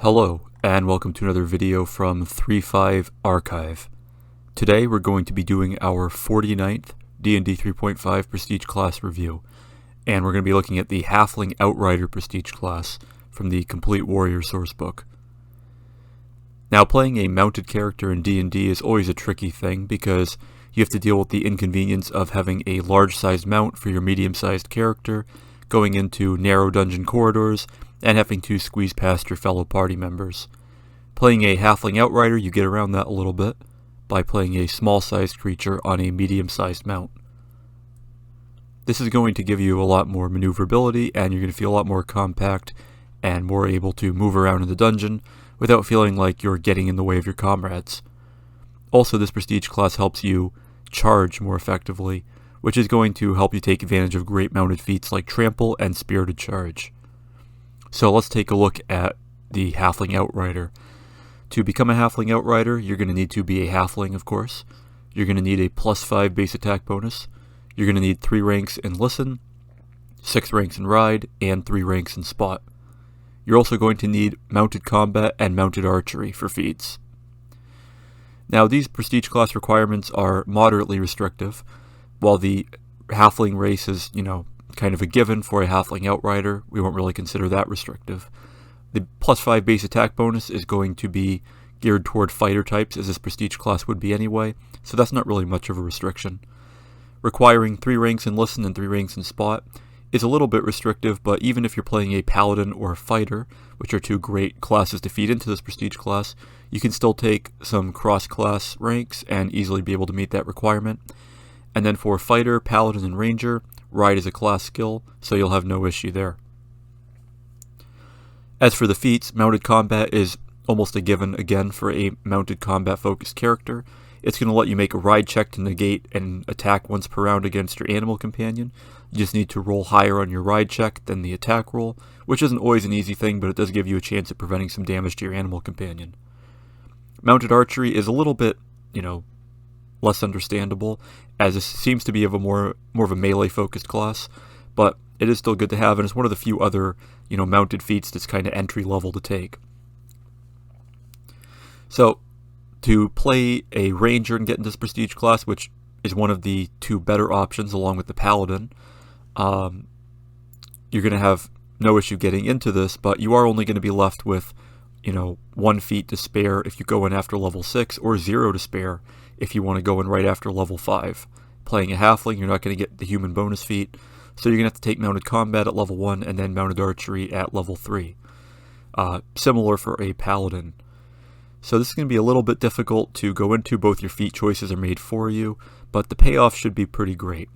Hello, and welcome to another video from 3.5 Archive. Today we're going to be doing our 49th D&D 3.5 Prestige class review, and we're going to be looking at the Halfling Outrider Prestige class from the Complete Warrior sourcebook. Now, playing a mounted character in D&D is always a tricky thing because you have to deal with the inconvenience of having a large-sized mount for your medium-sized character, going into narrow dungeon corridors, and having to squeeze past your fellow party members. Playing a Halfling Outrider, you get around that a little bit by playing a small-sized creature on a medium-sized mount. This is going to give you a lot more maneuverability, and you're going to feel a lot more compact and more able to move around in the dungeon without feeling like you're getting in the way of your comrades. Also, this Prestige class helps you charge more effectively, which is going to help you take advantage of great mounted feats like Trample and Spirited Charge. So let's take a look at the Halfling Outrider. To become a Halfling Outrider, you're going to need to be a Halfling, of course. You're going to need a +5 base attack bonus. You're going to need 3 ranks in Listen, 6 ranks in Ride, and 3 ranks in Spot. You're also going to need Mounted Combat and Mounted Archery for feats. Now, these Prestige class requirements are moderately restrictive. While the Halfling race is, kind of a given for a Halfling Outrider, we won't really consider that restrictive. The +5 base attack bonus is going to be geared toward fighter types, as this Prestige class would be anyway, so that's not really much of a restriction. Requiring 3 ranks in Listen and 3 ranks in Spot is a little bit restrictive, but even if you're playing a Paladin or a Fighter, which are 2 great classes to feed into this Prestige class, you can still take some cross-class ranks and easily be able to meet that requirement. And then for Fighter, Paladin, and Ranger, Ride is a class skill, so you'll have no issue there. As for the feats, Mounted Combat is almost a given again for a mounted combat-focused character. It's going to let you make a Ride check to negate an attack once per round against your animal companion. You just need to roll higher on your Ride check than the attack roll, which isn't always an easy thing, but it does give you a chance at preventing some damage to your animal companion. Mounted Archery is a little bit, less understandable, as this seems to be of a more of a melee-focused class, but it is still good to have, and it's one of the few other, mounted feats that's kind of entry-level to take. So, to play a Ranger and get into this Prestige class, which is one of the 2 better options along with the Paladin, you're going to have no issue getting into this, but you are only going to be left with 1 feat to spare if you go in after level 6, or 0 to spare if you want to go in right after level 5. Playing a Halfling, you're not going to get the human bonus feat, so you're going to have to take Mounted Combat at level 1 and then Mounted Archery at level 3. Similar for a Paladin. So this is going to be a little bit difficult to go into. Both your feat choices are made for you, but the payoff should be pretty great.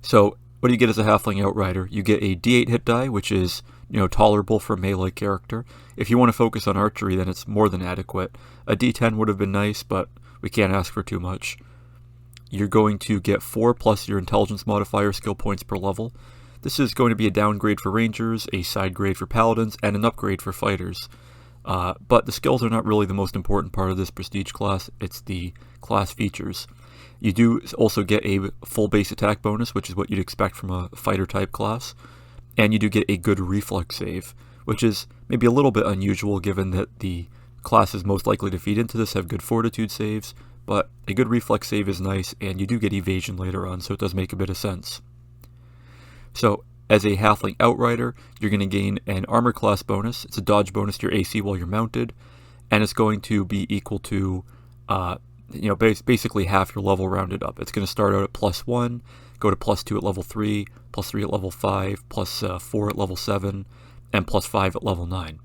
So what do you get as a Halfling Outrider? You get a D8 hit die, which is tolerable for a melee character. If you want to focus on archery, then it's more than adequate. A D10 would have been nice, but we can't ask for too much. You're going to get 4 plus your intelligence modifier skill points per level. This is going to be a downgrade for Rangers, a side grade for Paladins, and an upgrade for Fighters. But the skills are not really the most important part of this Prestige class, it's the class features. You do also get a full base attack bonus, which is what you'd expect from a fighter type class. And you do get a good reflex save, which is maybe a little bit unusual given that the classes most likely to feed into this have good fortitude saves, but a good reflex save is nice, and you do get evasion later on, so it does make a bit of sense. So, as a Halfling Outrider, you're going to gain an armor class bonus. It's a dodge bonus to your AC while you're mounted, and it's going to be equal to, basically half your level rounded up. It's going to start out at +1, go to +2 at level 3, +3 at level 5, +4 at level 7, and +5 at level 9.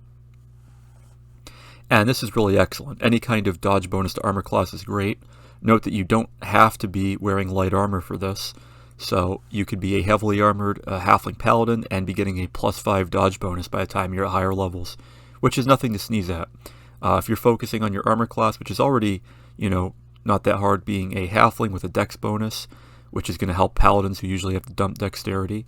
And this is really excellent. Any kind of dodge bonus to armor class is great. Note that you don't have to be wearing light armor for this, so you could be a heavily armored Halfling Paladin and be getting a +5 dodge bonus by the time you're at higher levels, which is nothing to sneeze at. If you're focusing on your armor class, which is already, not that hard, being a Halfling with a dex bonus, which is going to help Paladins who usually have to dump dexterity,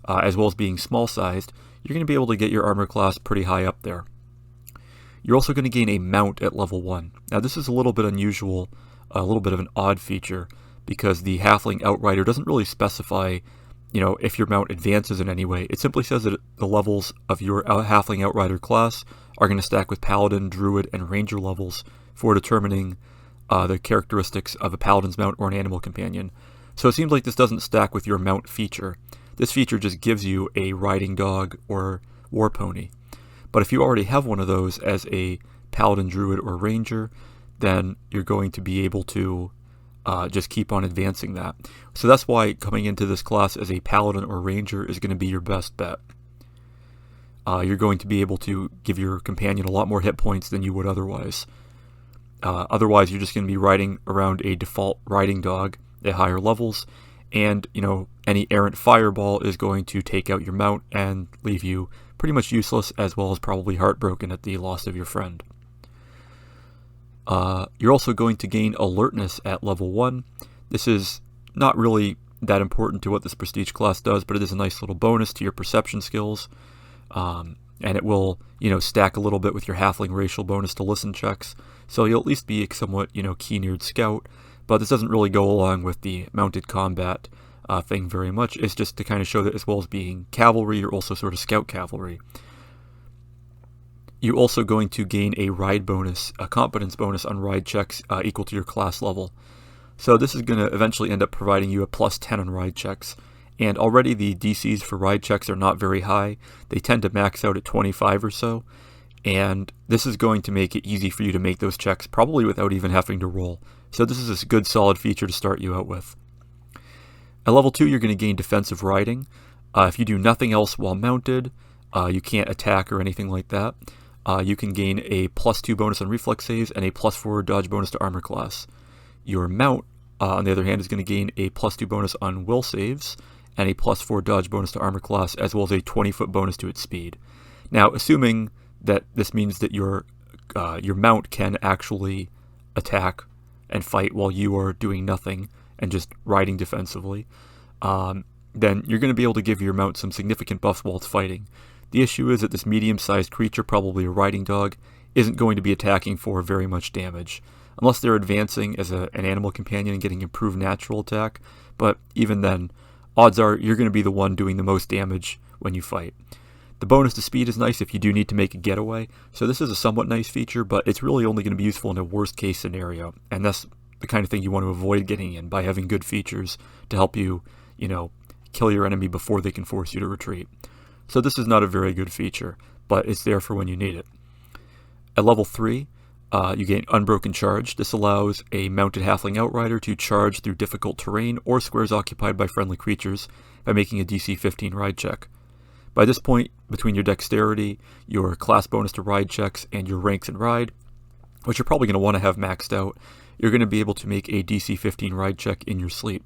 as well as being small-sized, you're going to be able to get your armor class pretty high up there. You're also going to gain a mount at level 1. Now this is a little bit unusual, a little bit of an odd feature, because the Halfling Outrider doesn't really specify if your mount advances in any way. It simply says that the levels of your Halfling Outrider class are going to stack with Paladin, Druid, and Ranger levels for determining the characteristics of a Paladin's mount or an animal companion. So it seems like this doesn't stack with your mount feature. This feature just gives you a riding dog or war pony. But if you already have one of those as a Paladin, Druid, or Ranger, then you're going to be able to just keep on advancing that. So that's why coming into this class as a Paladin or Ranger is going to be your best bet. You're going to be able to give your companion a lot more hit points than you would otherwise. Otherwise, you're just going to be riding around a default riding dog at higher levels, and any errant fireball is going to take out your mount and leave you pretty much useless, as well as probably heartbroken at the loss of your friend. You're also going to gain alertness at level 1. This is not really that important to what this prestige class does, but it is a nice little bonus to your perception skills, and it will stack a little bit with your halfling racial bonus to listen checks, so you'll at least be a somewhat keen-eared scout. But this doesn't really go along with the mounted combat thing very much. It's just to kind of show that as well as being cavalry, you're also sort of scout cavalry. You're also going to gain a ride bonus, a competence bonus on ride checks equal to your class level. So this is going to eventually end up providing you a plus 10 on ride checks. And already the DCs for ride checks are not very high. They tend to max out at 25 or so. And this is going to make it easy for you to make those checks, probably without even having to roll. So this is a good solid feature to start you out with. At level 2, you're going to gain defensive riding. If you do nothing else while mounted, you can't attack or anything like that. You can gain a plus 2 bonus on reflex saves and a plus 4 dodge bonus to armor class. Your mount, on the other hand, is going to gain a plus 2 bonus on will saves and a plus 4 dodge bonus to armor class, as well as a 20-foot bonus to its speed. Now, assuming that this means that your mount can actually attack and fight while you are doing nothing and just riding defensively, then you're going to be able to give your mount some significant buffs while it's fighting. The issue is that this medium-sized creature, probably a riding dog, isn't going to be attacking for very much damage, unless they're advancing as an animal companion and getting improved natural attack, but even then, odds are you're going to be the one doing the most damage when you fight. The bonus to speed is nice if you do need to make a getaway, so this is a somewhat nice feature, but it's really only going to be useful in a worst-case scenario, and that's the kind of thing you want to avoid getting in by having good features to help you, kill your enemy before they can force you to retreat. So this is not a very good feature, but it's there for when you need it. At level 3, you gain Unbroken Charge. This allows a mounted Halfling Outrider to charge through difficult terrain or squares occupied by friendly creatures by making a DC 15 ride check. By this point, between your dexterity, your class bonus to ride checks, and your ranks in ride, which you're probably going to want to have maxed out, you're going to be able to make a DC 15 ride check in your sleep.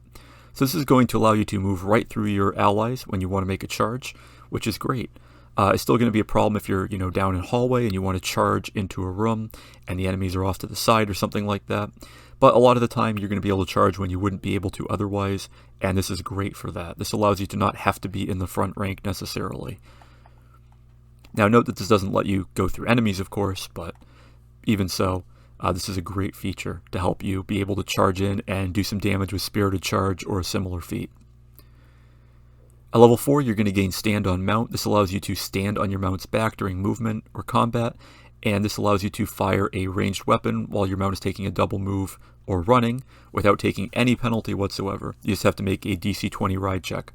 So this is going to allow you to move right through your allies when you want to make a charge, which is great. It's still going to be a problem if you're down in a hallway and you want to charge into a room and the enemies are off to the side or something like that. But a lot of the time you're going to be able to charge when you wouldn't be able to otherwise, and this is great for that. This allows you to not have to be in the front rank necessarily. Now note that this doesn't let you go through enemies, of course, but even so, this is a great feature to help you be able to charge in and do some damage with Spirited Charge or a similar feat. At level 4, you're going to gain Stand on Mount. This allows you to stand on your mount's back during movement or combat, and this allows you to fire a ranged weapon while your mount is taking a double move or running without taking any penalty whatsoever. You just have to make a DC 20 ride check,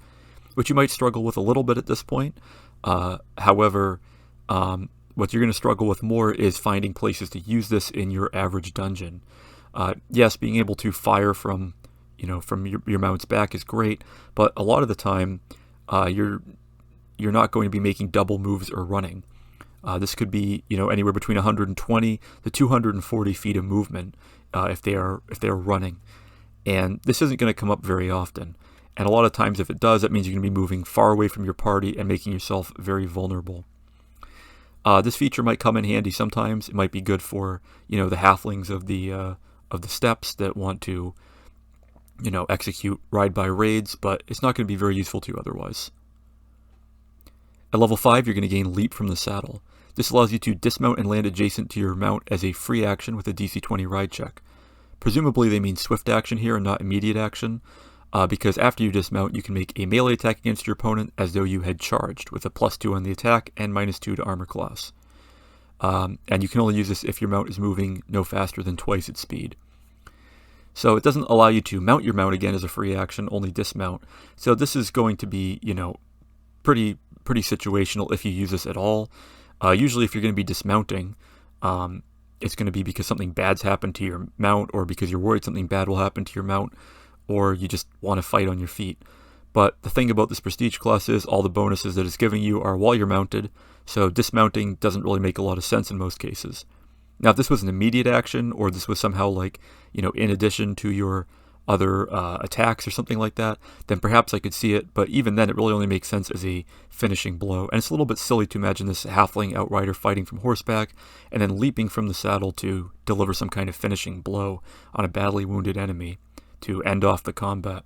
which you might struggle with a little bit at this point. However, what you're going to struggle with more is finding places to use this in your average dungeon. Yes, being able to fire from your mount's back is great, but a lot of the time you're not going to be making double moves or running. This could be anywhere between 120 to 240 feet of movement if they are running, and this isn't going to come up very often. And a lot of times, if it does, that means you're going to be moving far away from your party and making yourself very vulnerable. This feature might come in handy sometimes. It might be good for the halflings of the steppes that want to execute ride by raids, but it's not going to be very useful to you otherwise. At level 5, you're going to gain Leap from the Saddle. This allows you to dismount and land adjacent to your mount as a free action with a DC 20 ride check. Presumably they mean swift action here and not immediate action. because after you dismount, you can make a melee attack against your opponent as though you had charged, with a +2 on the attack and -2 to armor class. And you can only use this if your mount is moving no faster than twice its speed. So it doesn't allow you to mount your mount again as a free action, only dismount. So this is going to be, pretty situational if you use this at all. Usually if you're going to be dismounting, it's going to be because something bad's happened to your mount, or because you're worried something bad will happen to your mount, or you just want to fight on your feet. But the thing about this prestige class is all the bonuses that it's giving you are while you're mounted, so dismounting doesn't really make a lot of sense in most cases. Now, if this was an immediate action, or this was somehow in addition to your other attacks or something like that, then perhaps I could see it, but even then it really only makes sense as a finishing blow. And it's a little bit silly to imagine this Halfling Outrider fighting from horseback and then leaping from the saddle to deliver some kind of finishing blow on a badly wounded enemy to end off the combat.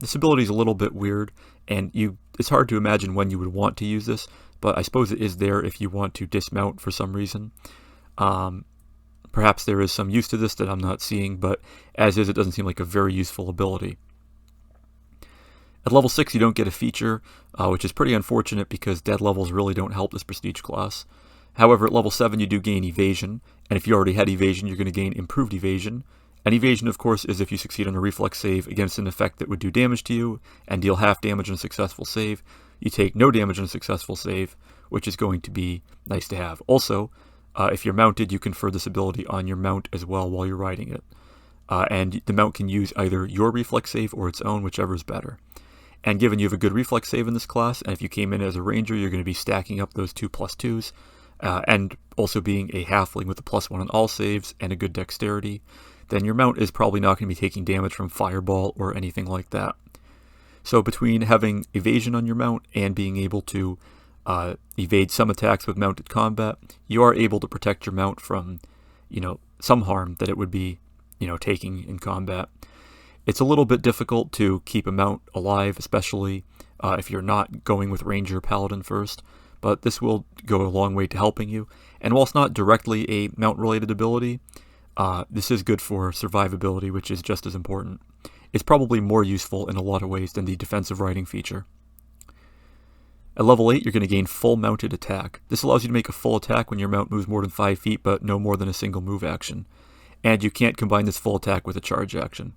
This ability is a little bit weird, and it's hard to imagine when you would want to use this, but I suppose it is there if you want to dismount for some reason. Perhaps there is some use to this that I'm not seeing, but as is, it doesn't seem like a very useful ability. At level 6, you don't get a feature, which is pretty unfortunate because dead levels really don't help this prestige class. However, at level 7, you do gain evasion, and if you already had evasion, you're going to gain improved evasion. And evasion, of course, is if you succeed on a reflex save against an effect that would do damage to you and deal half damage on a successful save. You take no damage on a successful save, which is going to be nice to have. Also, if you're mounted, you confer this ability on your mount as well while you're riding it. And the mount can use either your reflex save or its own, whichever is better. And given you have a good reflex save in this class, and if you came in as a ranger, you're going to be stacking up those 2 +2s, and also being a halfling with a +1 on all saves and a good dexterity, then your mount is probably not going to be taking damage from fireball or anything like that. So between having evasion on your mount and being able to evade some attacks with mounted combat, you are able to protect your mount from, some harm that it would be, taking in combat. It's a little bit difficult to keep a mount alive, especially if you're not going with ranger or paladin first, but this will go a long way to helping you. And while it's not directly a mount-related ability, this is good for survivability, which is just as important. It's probably more useful in a lot of ways than the defensive riding feature. At level 8, you're going to gain full mounted attack. This allows you to make a full attack when your mount moves more than 5 feet, but no more than a single move action. And you can't combine this full attack with a charge action.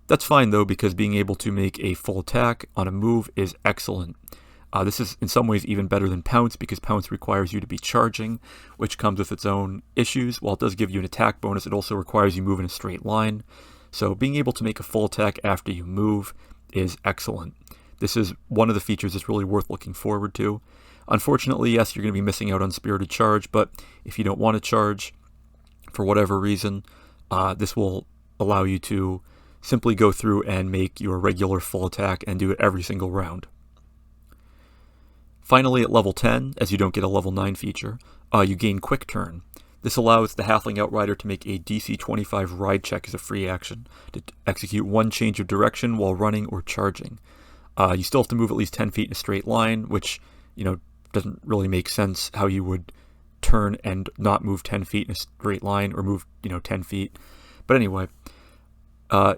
That's fine though, because being able to make a full attack on a move is excellent. This is in some ways even better than Pounce, because Pounce requires you to be charging, which comes with its own issues. While it does give you an attack bonus, it also requires you move in a straight line. So being able to make a full attack after you move is excellent. This is one of the features that's really worth looking forward to. Unfortunately, yes, you're going to be missing out on Spirited Charge, but if you don't want to charge for whatever reason, this will allow you to simply go through and make your regular full attack and do it every single round. Finally, at level 10, as you don't get a level 9 feature, you gain Quick Turn. This allows the Halfling Outrider to make a DC 25 ride check as a free action, to execute 1 change of direction while running or charging. You still have to move at least 10 feet in a straight line, which, doesn't really make sense how you would turn and not move 10 feet in a straight line, or move, 10 feet. But anyway,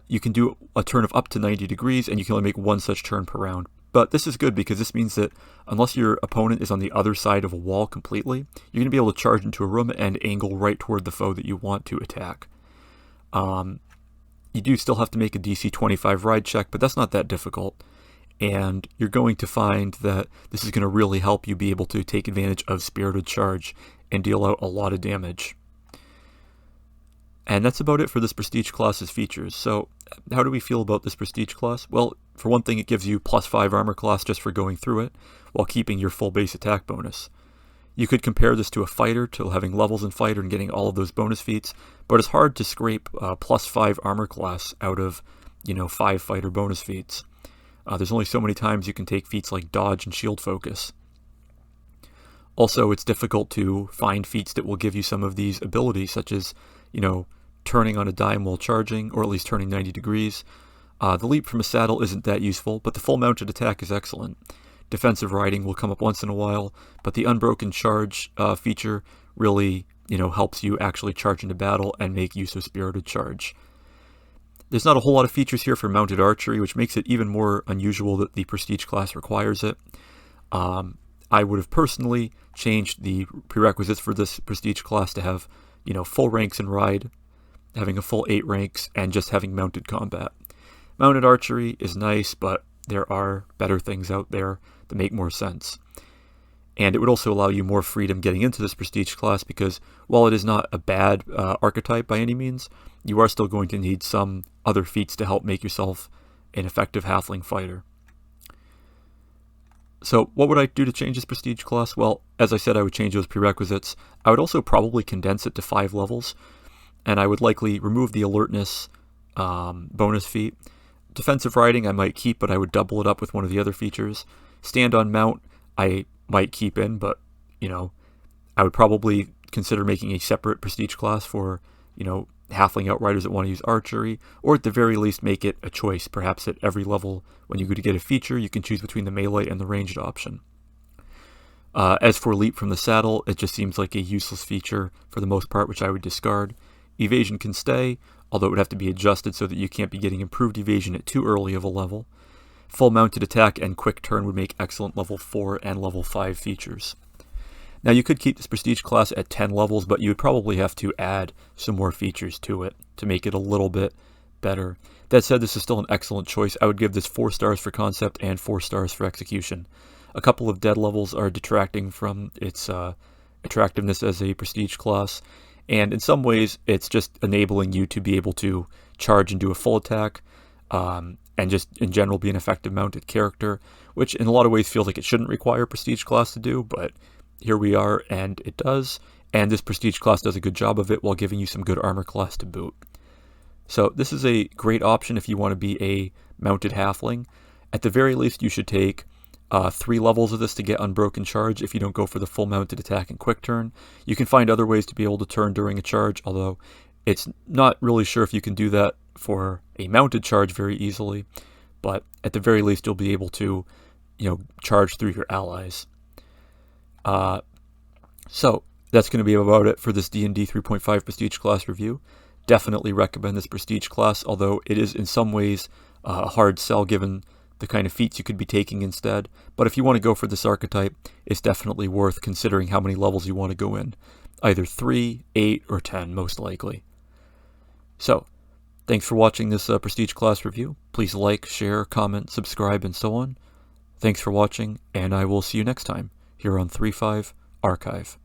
you can do a turn of up to 90 degrees, and you can only make 1 such turn per round. But this is good because this means that unless your opponent is on the other side of a wall completely, you're going to be able to charge into a room and angle right toward the foe that you want to attack. You do still have to make a DC 25 ride check, but that's not that difficult. And you're going to find that this is going to really help you be able to take advantage of Spirited Charge and deal out a lot of damage. And that's about it for this Prestige class's features. So how do we feel about this Prestige class? Well, for one thing, it gives you +5 armor class just for going through it, while keeping your full base attack bonus. You could compare this to a fighter, to having levels in fighter and getting all of those bonus feats, but it's hard to scrape +5 armor class out of, 5 fighter bonus feats. There's only so many times you can take feats like dodge and shield focus. Also, it's difficult to find feats that will give you some of these abilities, such as, turning on a dime while charging, or at least turning 90 degrees. The leap from a saddle isn't that useful, but the full mounted attack is excellent. Defensive riding will come up once in a while, but the unbroken charge feature really, helps you actually charge into battle and make use of Spirited Charge. There's not a whole lot of features here for mounted archery, which makes it even more unusual that the prestige class requires it. I would have personally changed the prerequisites for this prestige class to have, full ranks in ride, having a full 8 ranks, and just having mounted combat. Mounted archery is nice, but there are better things out there that make more sense. And it would also allow you more freedom getting into this prestige class because while it is not a bad archetype by any means, you are still going to need some other feats to help make yourself an effective halfling fighter. So what would I do to change this prestige class? Well, as I said, I would change those prerequisites. I would also probably condense it to 5 levels, and I would likely remove the alertness bonus feat. Defensive riding I might keep, but I would double it up with one of the other features. Stand on mount I might keep in, but I would probably consider making a separate prestige class for halfling outriders that want to use archery, or at the very least make it a choice. Perhaps at every level when you go to get a feature, you can choose between the melee and the ranged option. As for leap from the saddle, it just seems like a useless feature for the most part, which I would discard. Evasion can stay, although it would have to be adjusted so that you can't be getting improved evasion at too early of a level. Full mounted attack and quick turn would make excellent level 4 and level 5 features. Now you could keep this prestige class at 10 levels, but you would probably have to add some more features to it to make it a little bit better. That said, this is still an excellent choice. I would give this 4 stars for concept and 4 stars for execution. A couple of dead levels are detracting from its attractiveness as a prestige class, and in some ways it's just enabling you to be able to charge and do a full attack, and just in general be an effective mounted character, which in a lot of ways feels like it shouldn't require a prestige class to do, but here we are and it does, and this prestige class does a good job of it while giving you some good armor class to boot. So this is a great option if you want to be a mounted halfling. At the very least you should take 3 levels of this to get unbroken charge if you don't go for the full mounted attack and quick turn. You can find other ways to be able to turn during a charge, although it's not really sure if you can do that for a mounted charge very easily, but at the very least you'll be able to charge through your allies. So that's going to be about it for this D&D 3.5 prestige class review. Definitely recommend this prestige class, although it is in some ways a hard sell given the kind of feats you could be taking instead. But if you want to go for this archetype, it's definitely worth considering how many levels you want to go in. Either 3, 8, or 10 most likely. So, thanks for watching this prestige class review. Please like, share, comment, subscribe, and so on. Thanks for watching, and I will see you next time here on 3.5 Archive.